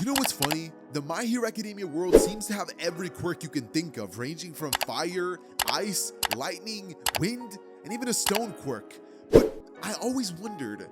You know what's funny? The My Hero Academia world seems to have every quirk you can think of, ranging from fire, ice, lightning, wind, and even a stone quirk. But I always wondered,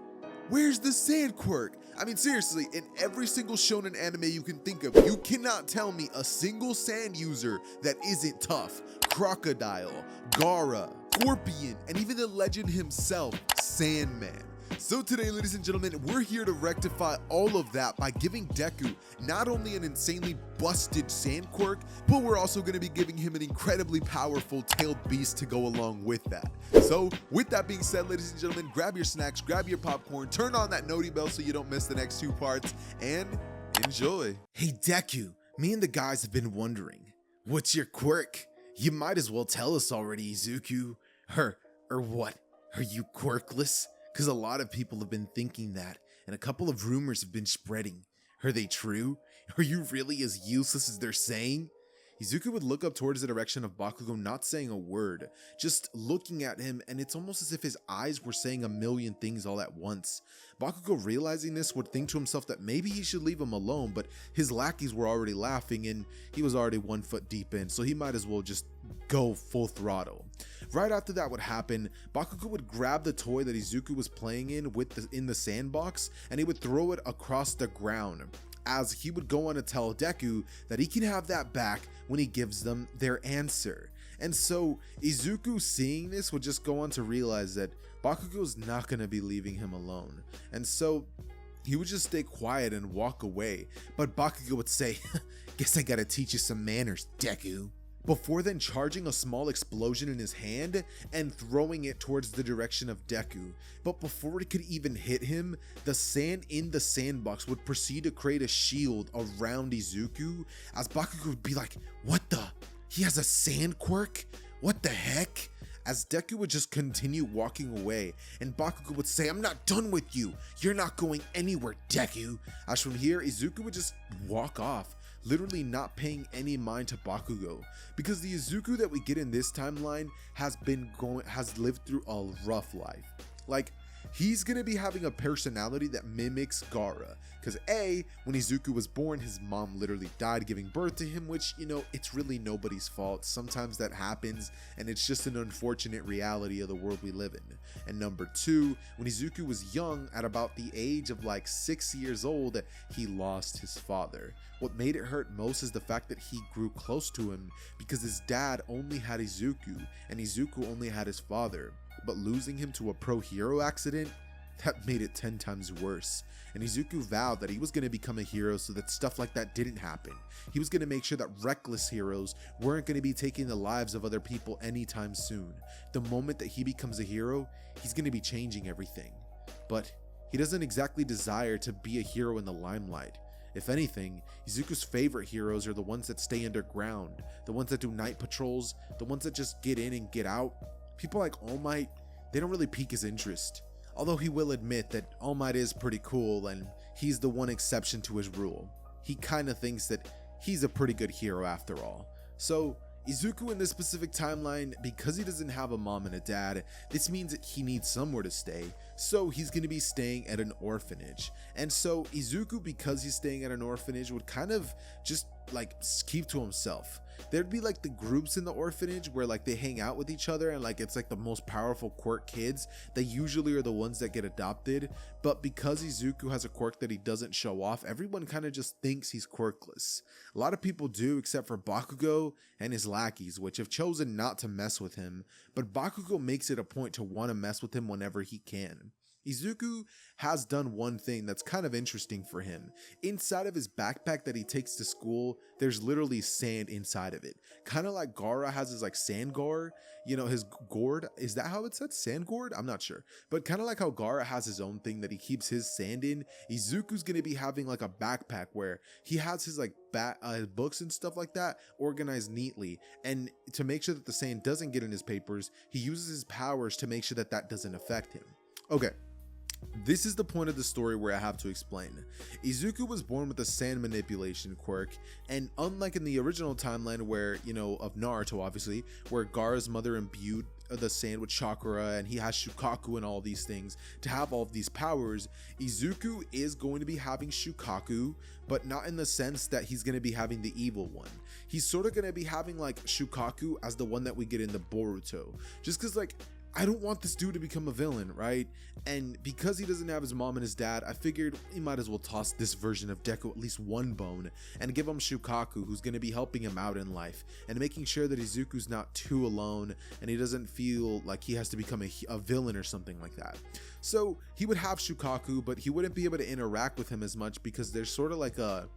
where's the sand quirk? I mean, seriously, in every single shonen anime you can think of, you cannot tell me a single sand user that isn't tough. Crocodile, Gaara, Scorpion, and even the legend himself, Sandman. So today, ladies and gentlemen, we're here to rectify all of that by giving Deku not only an insanely busted sand quirk, but we're also going to be giving him an incredibly powerful tailed beast to go along with that. So with that being said, ladies and gentlemen, grab your snacks, grab your popcorn, turn on that noti bell so you don't miss the next two parts, and enjoy. Hey Deku, me and the guys have been wondering, what's your quirk? You might as well tell us already, Izuku. Or what? Are you quirkless? Because a lot of people have been thinking that, and a couple of rumors have been spreading. Are they true? Are you really as useless as they're saying? Izuku would look up towards the direction of Bakugo, not saying a word, just looking at him, and it's almost as if his eyes were saying a million things all at once. Bakugo, realizing this, would think to himself that maybe he should leave him alone, but his lackeys were already laughing, and he was already 1 foot deep in, so he might as well just go full throttle. Right after that would happen, Bakugo would grab the toy that Izuku was playing in the sandbox, and he would throw it across the ground, as he would go on to tell Deku that he can have that back when he gives them their answer. And so Izuku, seeing this, would just go on to realize that Bakugo's not going to be leaving him alone. And so he would just stay quiet and walk away. But Bakugo would say, "Guess I gotta teach you some manners, Deku," before then charging a small explosion in his hand and throwing it towards the direction of Deku. But before it could even hit him, the sand in the sandbox would proceed to create a shield around Izuku, as Bakugo would be like, "What the? He has a sand quirk? What the heck?" As Deku would just continue walking away, and Bakugo would say, "I'm not done with you. You're not going anywhere, Deku." As from here, Izuku would just walk off, literally not paying any mind to Bakugo, because the Izuku that we get in this timeline has lived through a rough life. Like, he's gonna be having a personality that mimics Gaara, because when Izuku was born, his mom literally died giving birth to him, which, you know, it's really nobody's fault. Sometimes that happens, and it's just an unfortunate reality of the world we live in. And number two, when Izuku was young, at about the age of like 6 years old, he lost his father. What made it hurt most is the fact that he grew close to him, because his dad only had Izuku, and Izuku only had his father. But losing him to a pro hero accident, that made it 10 times worse. And Izuku vowed that he was going to become a hero so that stuff like that didn't happen. He was going to make sure that reckless heroes weren't going to be taking the lives of other people anytime soon. The moment that he becomes a hero, he's going to be changing everything. But he doesn't exactly desire to be a hero in the limelight. If anything, Izuku's favorite heroes are the ones that stay underground, the ones that do night patrols, the ones that just get in and get out. People like All Might, they don't really pique his interest. Although he will admit that All Might is pretty cool, and he's the one exception to his rule. He kinda thinks that he's a pretty good hero after all. So Izuku in this specific timeline, because he doesn't have a mom and a dad, this means that he needs somewhere to stay, so he's going to be staying at an orphanage. And so Izuku, because he's staying at an orphanage, would kind of just like keep to himself. There'd be like the groups in the orphanage where like they hang out with each other, and like it's like the most powerful quirk kids. They usually are the ones that get adopted, but because Izuku has a quirk that he doesn't show off, everyone kind of just thinks he's quirkless. A lot of people do, except for Bakugo and his lackeys, which have chosen not to mess with him, but Bakugo makes it a point to want to mess with him whenever he can. Izuku has done one thing that's kind of interesting for him. Inside of his backpack that he takes to school, there's literally sand inside of it. Kind of like Gaara has his like sand gourd, you know, his gourd. Is that how it's said? Sand gourd? I'm not sure. But kind of like how Gaara has his own thing that he keeps his sand in, Izuku's going to be having like a backpack where he has his like his books and stuff like that organized neatly. And to make sure that the sand doesn't get in his papers, he uses his powers to make sure that that doesn't affect him. Okay. This is the point of the story where I have to explain. Izuku was born with a sand manipulation quirk, and unlike in the original timeline where, you know, of Naruto obviously, where Gaara's mother imbued the sand with chakra, and he has Shukaku and all these things to have all of these powers. Izuku is going to be having Shukaku, but not in the sense that he's going to be having the evil one. He's sort of going to be having like Shukaku as the one that we get in the Boruto, just because like I don't want this dude to become a villain, right? And because he doesn't have his mom and his dad, I figured we might as well toss this version of Deku at least one bone and give him Shukaku, who's going to be helping him out in life and making sure that Izuku's not too alone and he doesn't feel like he has to become a villain or something like that. So he would have Shukaku, but he wouldn't be able to interact with him as much because there's sort of like a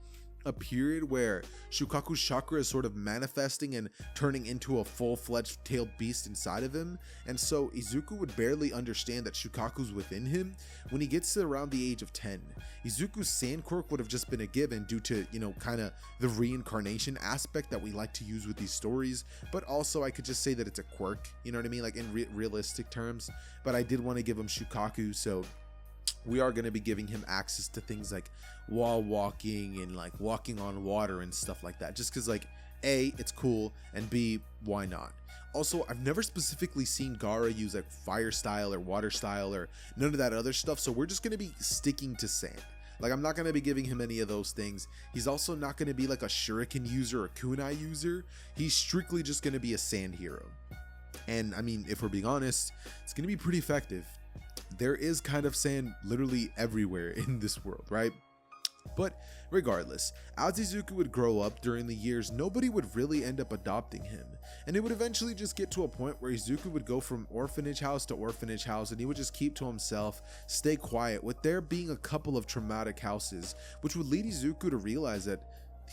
period where Shukaku's chakra is sort of manifesting and turning into a full-fledged tailed beast inside of him, and so Izuku would barely understand that Shukaku's within him when he gets to around the age of 10. Izuku's sand quirk would have just been a given due to, you know, kind of the reincarnation aspect that we like to use with these stories, but also I could just say that it's a quirk, you know what I mean, like in realistic terms, but I did want to give him Shukaku, so we are going to be giving him access to things like wall walking and like walking on water and stuff like that, just because like A, it's cool, and B, why not? Also, I've never specifically seen Gaara use like fire style or water style or none of that other stuff, so we're just going to be sticking to sand. Like, I'm not going to be giving him any of those things. He's also not going to be like a shuriken user or kunai user. He's strictly just going to be a sand hero. And I mean, if we're being honest, it's going to be pretty effective. There is kind of sand literally everywhere in this world, right? But regardless, as Izuku would grow up during the years, nobody would really end up adopting him, and it would eventually just get to a point where Izuku would go from orphanage house to orphanage house, and he would just keep to himself, stay quiet, with there being a couple of traumatic houses, which would lead Izuku to realize that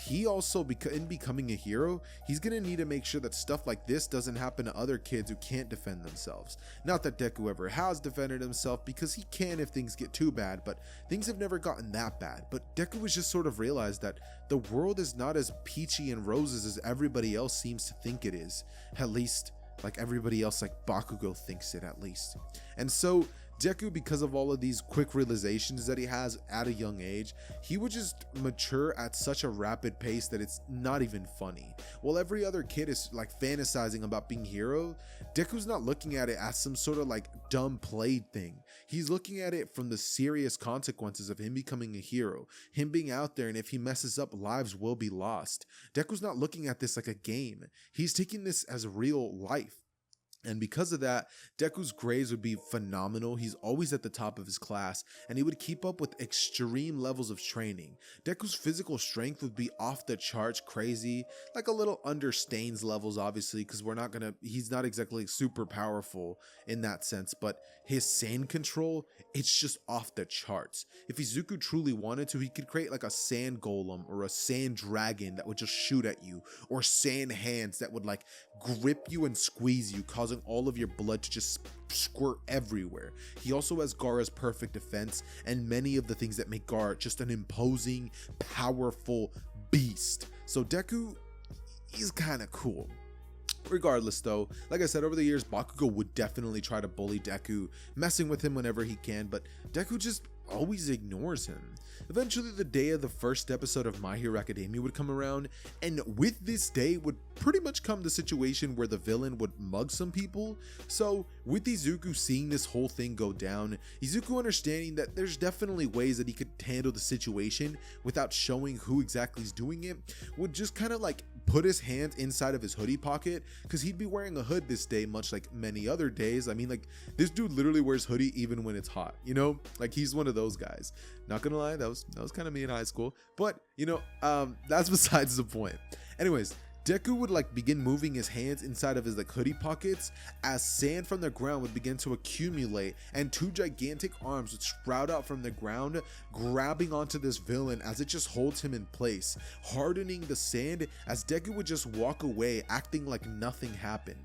he also, in becoming a hero, he's gonna need to make sure that stuff like this doesn't happen to other kids who can't defend themselves. Not that Deku ever has defended himself, because he can if things get too bad, but things have never gotten that bad. But Deku was just sort of realized that the world is not as peachy and roses as everybody else seems to think it is. At least, like everybody else, like Bakugo thinks it at least. And so Deku, because of all of these quick realizations that he has at a young age, he would just mature at such a rapid pace that it's not even funny. While every other kid is like fantasizing about being hero, Deku's not looking at it as some sort of like dumb play thing. He's looking at it from the serious consequences of him becoming a hero, him being out there, and if he messes up, lives will be lost. Deku's not looking at this like a game. He's taking this as real life. And because of that, Deku's grades would be phenomenal. He's always at the top of his class, and he would keep up with extreme levels of training. Deku's physical strength would be off the charts crazy, like a little under Stain's levels, obviously, because he's not exactly super powerful in that sense, but his sand control, it's just off the charts. If Izuku truly wanted to, he could create like a sand golem or a sand dragon that would just shoot at you, or sand hands that would like grip you and squeeze you, causing all of your blood to just squirt everywhere. He also has Gaara's perfect defense and many of the things that make Gaara just an imposing, powerful beast. So Deku, he's kind of cool. Regardless though, like I said, over the years, Bakugo would definitely try to bully Deku, messing with him whenever he can, but Deku just always ignores him. Eventually, the day of the first episode of My Hero Academia would come around, and with this day would pretty much come the situation where the villain would mug some people. So with Izuku seeing this whole thing go down, Izuku understanding that there's definitely ways that he could handle the situation without showing who exactly is doing it, would just kind of like put his hand inside of his hoodie pocket, because he'd be wearing a hood this day much like many other days. I mean, like, this dude literally wears hoodie even when it's hot, you know, like he's one of those guys. Not gonna lie, that was kind of me in high school, but you know, that's besides the point. Anyways, Deku would like begin moving his hands inside of his like hoodie pockets as sand from the ground would begin to accumulate, and two gigantic arms would sprout out from the ground, grabbing onto this villain as it just holds him in place, hardening the sand as Deku would just walk away acting like nothing happened.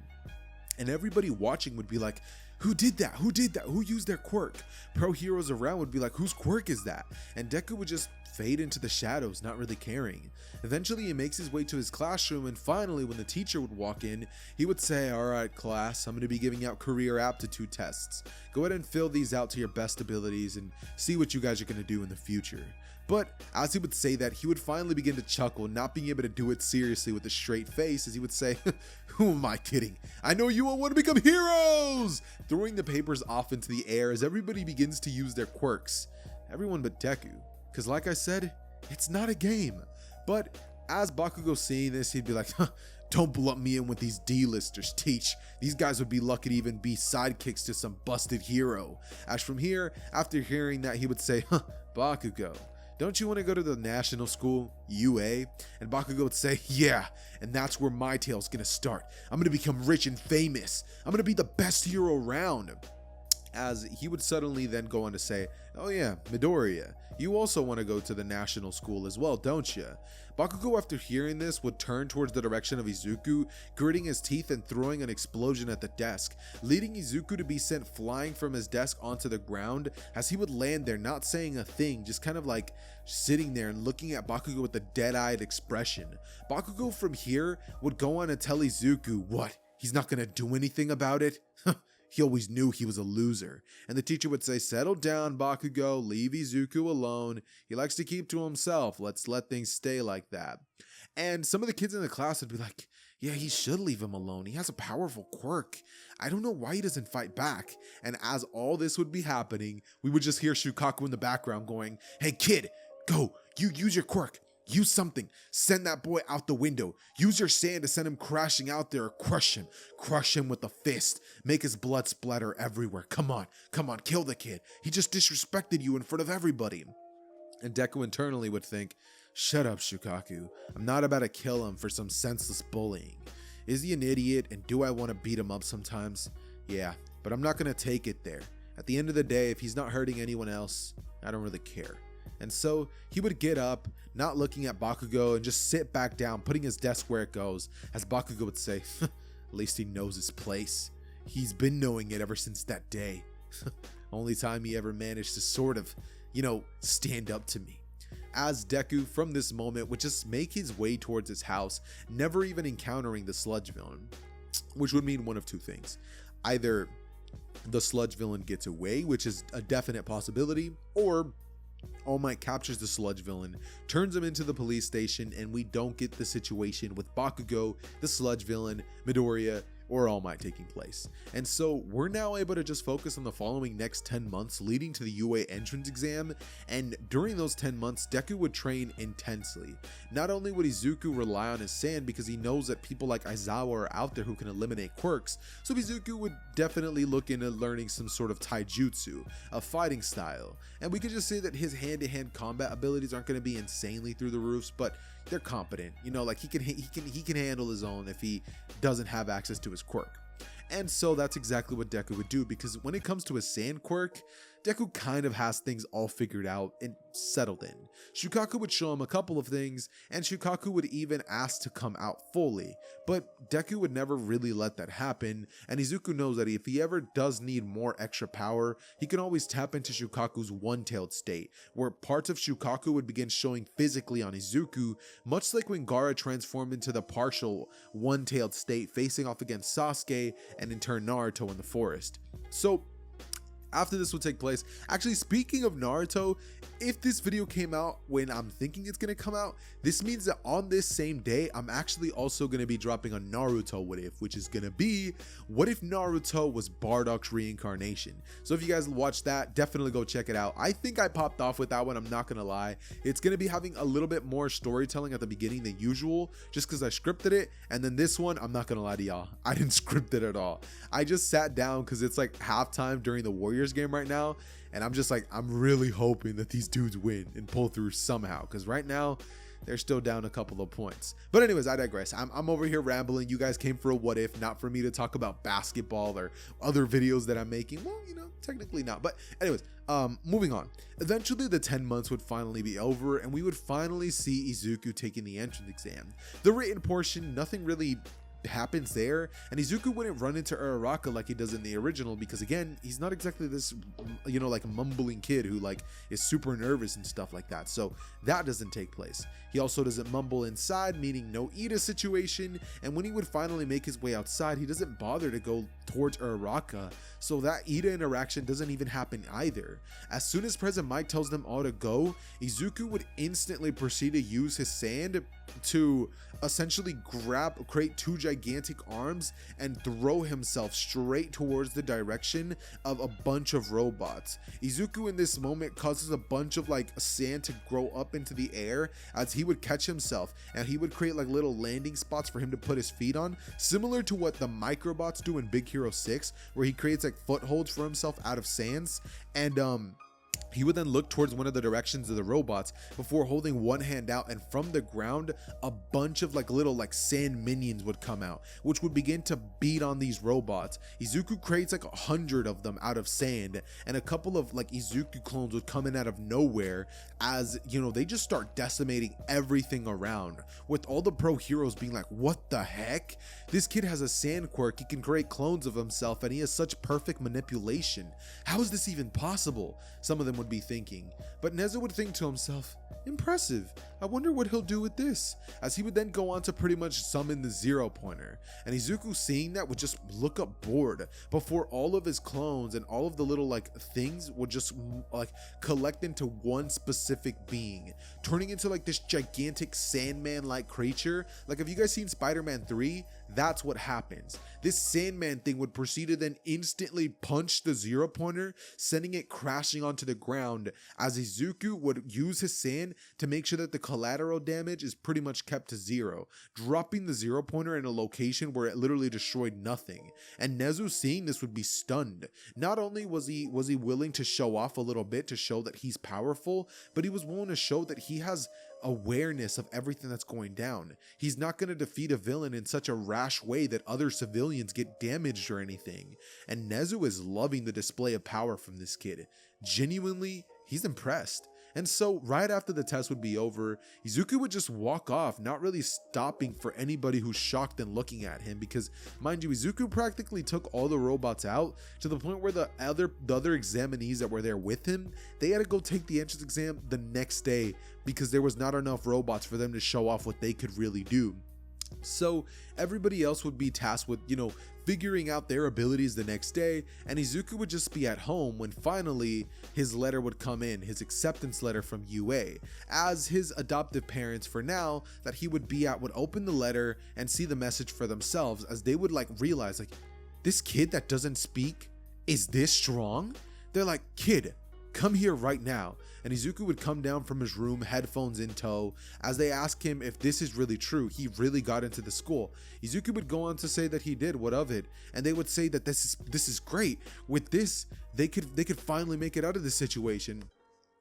And everybody watching would be like, who did that? Who did that? Who used their quirk? Pro heroes around would be like, whose quirk is that? And Deku would just fade into the shadows, not really caring. Eventually he makes his way to his classroom, and finally when the teacher would walk in, he would say, "Alright class, I'm going to be giving out career aptitude tests. Go ahead and fill these out to your best abilities and see what you guys are going to do in the future." But as he would say that, he would finally begin to chuckle, not being able to do it seriously with a straight face, as he would say, "Who am I kidding? I know you all want to become heroes!" Throwing the papers off into the air as everybody begins to use their quirks. Everyone but Deku, because like I said, it's not a game. But as Bakugo seeing this, he'd be like, "Don't lump me in with these D-listers, teach. These guys would be lucky to even be sidekicks to some busted hero." As from here, after hearing that, he would say, "Bakugo, don't you want to go to the national school, UA?" And Bakugo would say, "Yeah, and that's where my tale's gonna start. I'm gonna become rich and famous. I'm gonna be the best hero around." As he would suddenly then go on to say, "Oh yeah, Midoriya, you also want to go to the national school as well, don't you?" Bakugo, after hearing this, would turn towards the direction of Izuku, gritting his teeth and throwing an explosion at the desk, leading Izuku to be sent flying from his desk onto the ground, as he would land there not saying a thing, just kind of like sitting there and looking at Bakugo with a dead-eyed expression. Bakugo from here would go on to tell Izuku, what, he's not gonna do anything about it? He always knew he was a loser. And the teacher would say, "Settle down, Bakugo, leave Izuku alone. He likes to keep to himself. Let's let things stay like that." And some of the kids in the class would be like, "Yeah, he should leave him alone. He has a powerful quirk. I don't know why he doesn't fight back." And as all this would be happening, we would just hear Shukaku in the background going, "Hey kid, go, you use your quirk. Use something. Send that boy out the window. Use your sand to send him crashing out there, or crush him. Crush him with a fist. Make his blood splatter everywhere. Come on, kill the kid. He just disrespected you in front of everybody." And Deku internally would think, "Shut up, Shukaku. I'm not about to kill him for some senseless bullying. Is he an idiot, and do I want to beat him up sometimes? Yeah, but I'm not going to take it there. At the end of the day, if he's not hurting anyone else, I don't really care." And so he would get up, not looking at Bakugo, and just sit back down, putting his desk where it goes, as Bakugo would say, "At least he knows his place. He's been knowing it ever since that day. Only time he ever managed to sort of, stand up to me." As Deku, from this moment, would just make his way towards his house, never even encountering the sludge villain, which would mean one of two things. Either the sludge villain gets away, which is a definite possibility, or All Might captures the sludge villain, turns him into the police station, and we don't get the situation with Bakugo, the sludge villain, Midoriya, or All Might taking place. And so we're now able to just focus on the following next 10 months leading to the UA entrance exam, and during those 10 months, Deku would train intensely. Not only would Izuku rely on his sand because he knows that people like Aizawa are out there who can eliminate quirks, so Izuku would definitely look into learning some sort of taijutsu, a fighting style. And we could just say that his hand-to-hand combat abilities aren't going to be insanely through the roofs, but they're competent. Like he can handle his own if he doesn't have access to his quirk. And so that's exactly what Deku would do, because when it comes to his sand quirk, Deku kind of has things all figured out and settled in. Shukaku would show him a couple of things, and Shukaku would even ask to come out fully, but Deku would never really let that happen, and Izuku knows that if he ever does need more extra power, he can always tap into Shukaku's one-tailed state, where parts of Shukaku would begin showing physically on Izuku, much like when Gaara transformed into the partial one-tailed state facing off against Sasuke and in turn Naruto in the forest. So after this would take place, actually speaking of Naruto, if this video came out when I'm thinking it's going to come out, this means that on this same day, I'm actually also going to be dropping a Naruto what if, which is going to be, what if Naruto was Bardock's reincarnation? So if you guys watched that, definitely go check it out. I think I popped off with that one, I'm not going to lie. It's going to be having a little bit more storytelling at the beginning than usual, just because I scripted it. And then this one, I'm not going to lie to y'all, I didn't script it at all. I just sat down because it's like halftime during the Warriors game right now, and I'm just like, I'm really hoping that these dudes win and pull through somehow, because right now they're still down a couple of points. But anyways, I digress. I'm over here rambling. You guys came for a what if, not for me to talk about basketball or other videos that I'm making. Well, technically not, but anyways, moving on. Eventually the 10 months would finally be over, and we would finally see Izuku taking the entrance exam. The written portion, nothing really happens there, and Izuku wouldn't run into Uraraka like he does in the original, because again, he's not exactly this, you know, like mumbling kid who like is super nervous and stuff like that. So that doesn't take place. He also doesn't mumble inside, meaning no Ida situation, and when he would finally make his way outside, he doesn't bother to go towards Uraraka, so that Ida interaction doesn't even happen either. As soon as President Mike tells them all to go, Izuku would instantly proceed to use his sand to essentially create two gigantic arms and throw himself straight towards the direction of a bunch of robots. Izuku in this moment causes a bunch of like sand to grow up into the air as he would catch himself, and he would create like little landing spots for him to put his feet on, similar to what the microbots do in Big Hero 6, where he creates like footholds for himself out of sands. And he would then look towards one of the directions of the robots before holding one hand out, and from the ground a bunch of like little like sand minions would come out, which would begin to beat on these robots. Izuku creates like 100 of them out of sand, and a couple of like Izuku clones would come in out of nowhere, as you know, they just start decimating everything around, with all the pro heroes being like, what the heck? This kid has a sand quirk, he can create clones of himself, and he has such perfect manipulation. How is this even possible? Some of them would be thinking, but Nezu would think to himself, impressive, I wonder what he'll do with this, as he would then go on to pretty much summon the zero pointer, and Izuku, seeing that, would just look up bored before all of his clones and all of the little like things would just like collect into one specific being, turning into like this gigantic Sandman like creature. Like, have you guys seen Spider-Man 3? That's what happens. This Sandman thing would proceed to then instantly punch the zero pointer, sending it crashing onto the ground, as Izuku would use his sand to make sure that the collateral damage is pretty much kept to zero, dropping the zero pointer in a location where it literally destroyed nothing. And Nezu, seeing this, would be stunned. Not only was he willing to show off a little bit to show that he's powerful, but he was willing to show that he has awareness of everything that's going down. He's not going to defeat a villain in such a rash way that other civilians get damaged or anything. And Nezu is loving the display of power from this kid. Genuinely, he's impressed. And so right after the test would be over, Izuku would just walk off, not really stopping for anybody who's shocked and looking at him, because mind you, Izuku practically took all the robots out to the point where the other examinees that were there with him, they had to go take the entrance exam the next day because there was not enough robots for them to show off what they could really do. So everybody else would be tasked with, you know, figuring out their abilities the next day, and Izuku would just be at home when finally his letter would come in, his acceptance letter from UA, as his adoptive parents for now that he would be at would open the letter and see the message for themselves, as they would like realize, like, this kid that doesn't speak is this strong? They're like, kid, come here right now. And Izuku would come down from his room, headphones in tow, as they ask him if this is really true, he really got into the school. Izuku would go on to say that he did, what of it? And they would say that this is great. With this, they could finally make it out of this situation.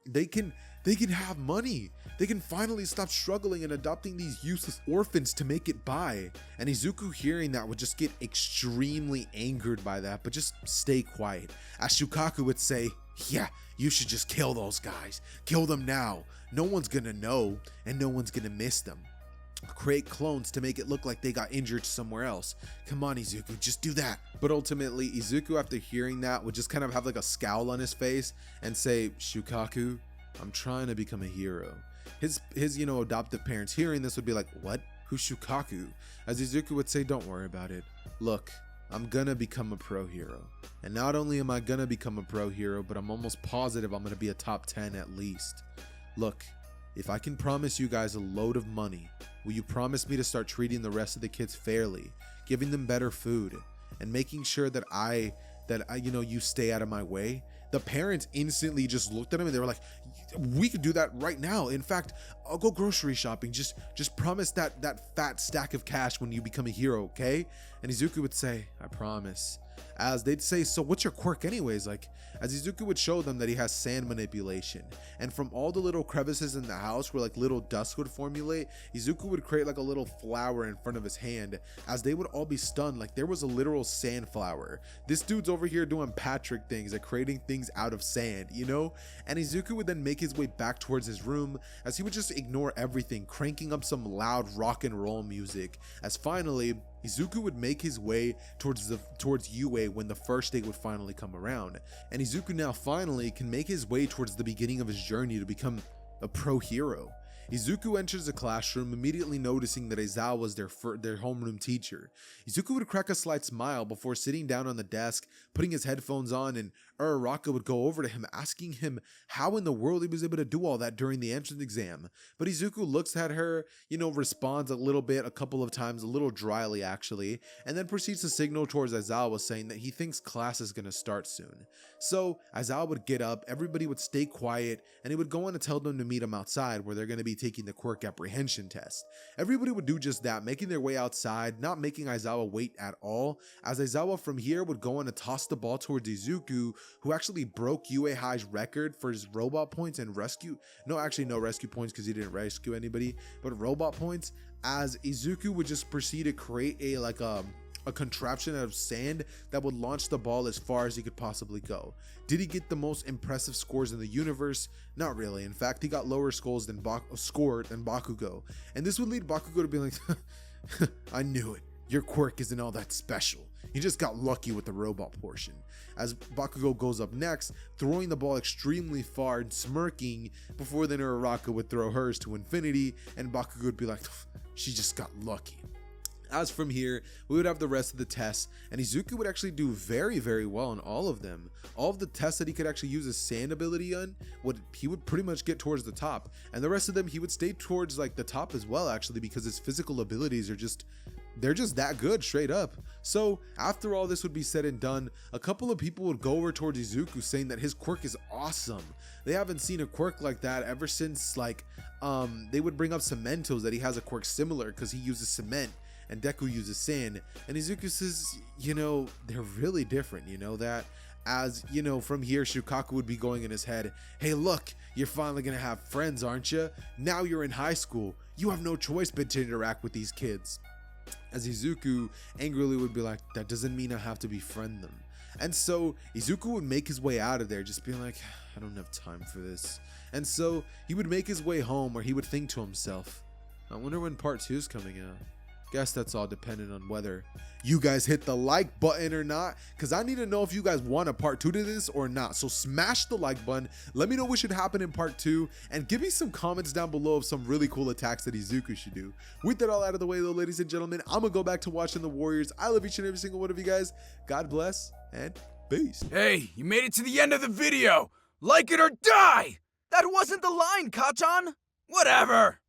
They can have money. They can finally stop struggling and adopting these useless orphans to make it by. And Izuku, hearing that, would just get extremely angered by that, but just stay quiet. As Shukaku would say, yeah, you should just kill those guys. Kill them now. No one's gonna know, and no one's gonna miss them. Create clones to make it look like they got injured somewhere else. Come on, Izuku, just do that. But ultimately, Izuku, after hearing that, would just kind of have like a scowl on his face and say, Shukaku, I'm trying to become a hero. His adoptive parents hearing this would be like, what? Who's Shukaku? As Izuku would say, don't worry about it. Look, I'm gonna become a pro hero. And not only am I gonna become a pro hero, but I'm almost positive I'm gonna be a top 10 at least. Look, if I can promise you guys a load of money, will you promise me to start treating the rest of the kids fairly, giving them better food, and making sure that I you stay out of my way? The parents instantly just looked at him and they were like, we could do that right now. In fact, I'll go grocery shopping. Just promise that fat stack of cash when you become a hero, okay? And Izuku would say, I promise. As they'd say, so what's your quirk anyways? Like, as Izuku would show them that he has sand manipulation, and from all the little crevices in the house where like little dust would formulate, Izuku would create like a little flower in front of his hand, as they would all be stunned like there was a literal sand flower. This dude's over here doing Patrick things, like creating things out of sand, you know? And Izuku would then make his way back towards his room, as he would just ignore everything, cranking up some loud rock and roll music, as finally Izuku would make his way towards UA when the first day would finally come around, and Izuku now finally can make his way towards the beginning of his journey to become a pro hero. Izuku enters the classroom, immediately noticing that Aizawa was their homeroom teacher. Izuku would crack a slight smile before sitting down on the desk, putting his headphones on, and Uraraka would go over to him, asking him how in the world he was able to do all that during the entrance exam. But Izuku looks at her, responds a little bit, a couple of times, a little dryly actually, and then proceeds to signal towards Aizawa, saying that he thinks class is going to start soon. So Aizawa would get up, everybody would stay quiet, and he would go on to tell them to meet him outside where they're going to be taking the Quirk apprehension test. Everybody would do just that, making their way outside, not making Aizawa wait at all, as Aizawa from here would go on to toss the ball towards Izuku, who actually broke UA High's record for his robot points and no rescue points because he didn't rescue anybody, but robot points, as Izuku would just proceed to create a contraption out of sand that would launch the ball as far as he could possibly go. Did he get the most impressive scores in the universe? Not really. In fact, he got lower scores than Bakugo, and this would lead Bakugo to be like, I knew it. Your Quirk isn't all that special. You just got lucky with the robot portion. As Bakugo goes up next, throwing the ball extremely far and smirking, before then Uraraka would throw hers to infinity, and Bakugo would be like, she just got lucky. As from here, we would have the rest of the tests, and Izuku would actually do very, very well on all of them. All of the tests that he could actually use his sand ability on, he would pretty much get towards the top, and the rest of them he would stay towards the top as well, actually, because his physical abilities are just that good, straight up. So after all this would be said and done, a couple of people would go over towards Izuku, saying that his Quirk is awesome. They haven't seen a Quirk like that ever since they would bring up Cementos, that he has a Quirk similar because he uses cement and Deku uses sand, and Izuku says, they're really different, that. As, from here, Shukaku would be going in his head, hey look, you're finally gonna have friends, aren't you? Now you're in high school, you have no choice but to interact with these kids. As Izuku angrily would be like, that doesn't mean I have to befriend them. And so Izuku would make his way out of there, just being like, I don't have time for this. And so he would make his way home, where he would think to himself, I wonder when part 2 is coming out. Guess that's all dependent on whether you guys hit the like button or not, because I need to know if you guys want a part 2 to this or not. So smash the like button, let me know what should happen in part 2, and give me some comments down below of some really cool attacks that Izuku should do. With that all out of the way though, ladies and gentlemen, I'm gonna go back to watching the Warriors. I love each and every single one of you guys. God bless and peace. Hey, you made it to the end of the video. Like it or die! That wasn't the line, Kachan! Whatever!